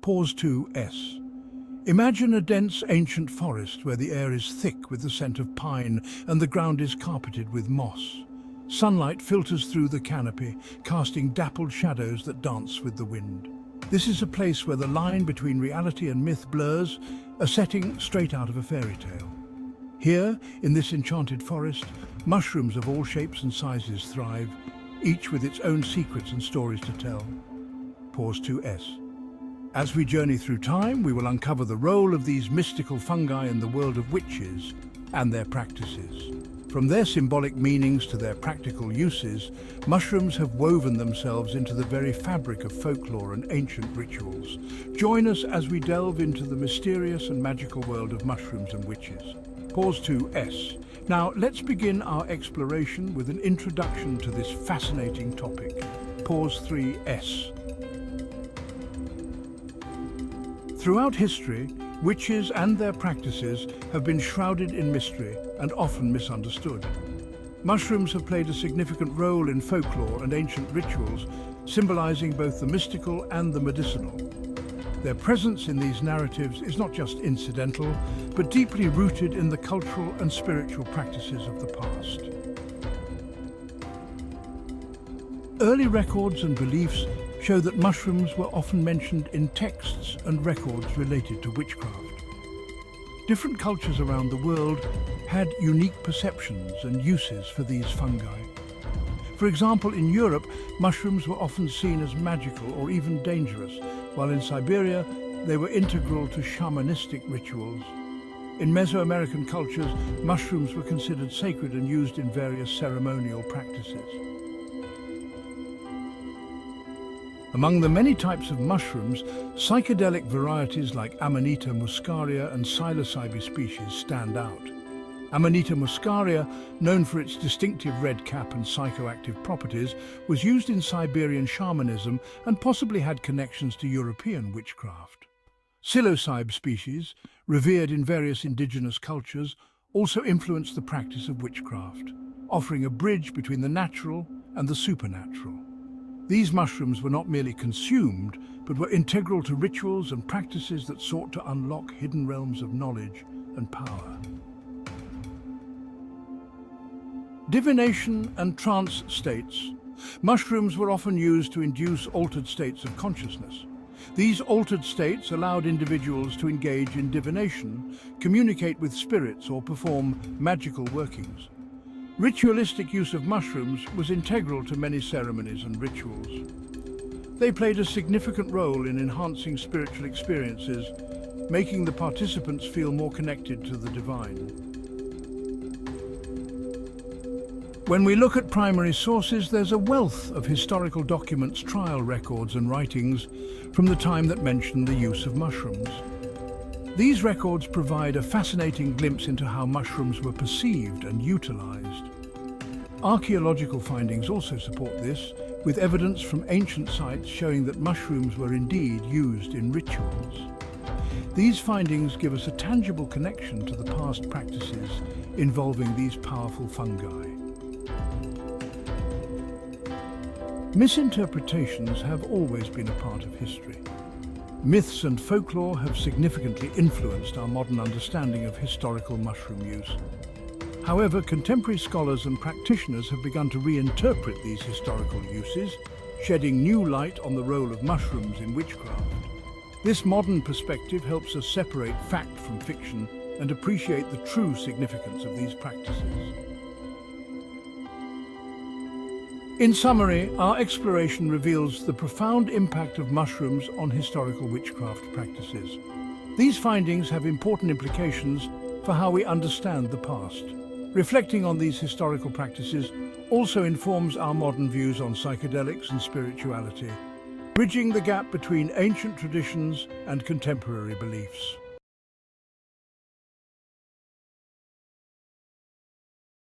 Pause 2S. Imagine a dense ancient forest where the air is thick with the scent of pine and the ground is carpeted with moss. Sunlight filters through the canopy, casting dappled shadows that dance with the wind. This is a place where the line between reality and myth blurs, a setting straight out of a fairy tale. Here, in this enchanted forest, mushrooms of all shapes and sizes thrive, each with its own secrets and stories to tell. Pause 2S. As we journey through time, we will uncover the role of these mystical fungi in the world of witches and their practices. From their symbolic meanings to their practical uses, mushrooms have woven themselves into the very fabric of folklore and ancient rituals. Join us as we delve into the mysterious and magical world of mushrooms and witches. Pause 2S. Now, let's begin our exploration with an introduction to this fascinating topic. Pause 3S. Throughout history, witches and their practices have been shrouded in mystery and often misunderstood. Mushrooms have played a significant role in folklore and ancient rituals, symbolizing both the mystical and the medicinal. Their presence in these narratives is not just incidental, but deeply rooted in the cultural and spiritual practices of the past. Early records and beliefs show that mushrooms were often mentioned in texts and records related to witchcraft. Different cultures around the world had unique perceptions and uses for these fungi. For example, in Europe, mushrooms were often seen as magical or even dangerous, while in Siberia, they were integral to shamanistic rituals. In Mesoamerican cultures, mushrooms were considered sacred and used in various ceremonial practices. Among the many types of mushrooms, psychedelic varieties like Amanita muscaria and Psilocybe species stand out. Amanita muscaria, known for its distinctive red cap and psychoactive properties, was used in Siberian shamanism and possibly had connections to European witchcraft. Psilocybe species, revered in various indigenous cultures, also influenced the practice of witchcraft, offering a bridge between the natural and the supernatural. These mushrooms were not merely consumed, but were integral to rituals and practices that sought to unlock hidden realms of knowledge and power. Divination and trance states. Mushrooms were often used to induce altered states of consciousness. These altered states allowed individuals to engage in divination, communicate with spirits, or perform magical workings. Ritualistic use of mushrooms was integral to many ceremonies and rituals. They played a significant role in enhancing spiritual experiences, making the participants feel more connected to the divine. When we look at primary sources, there's a wealth of historical documents, trial records and writings from the time that mention the use of mushrooms. These records provide a fascinating glimpse into how mushrooms were perceived and utilized. Archaeological findings also support this, with evidence from ancient sites showing that mushrooms were indeed used in rituals. These findings give us a tangible connection to the past practices involving these powerful fungi. Misinterpretations have always been a part of history. Myths and folklore have significantly influenced our modern understanding of historical mushroom use. However, contemporary scholars and practitioners have begun to reinterpret these historical uses, shedding new light on the role of mushrooms in witchcraft. This modern perspective helps us separate fact from fiction and appreciate the true significance of these practices. In summary, our exploration reveals the profound impact of mushrooms on historical witchcraft practices. These findings have important implications for how we understand the past. Reflecting on these historical practices also informs our modern views on psychedelics and spirituality, bridging the gap between ancient traditions and contemporary beliefs.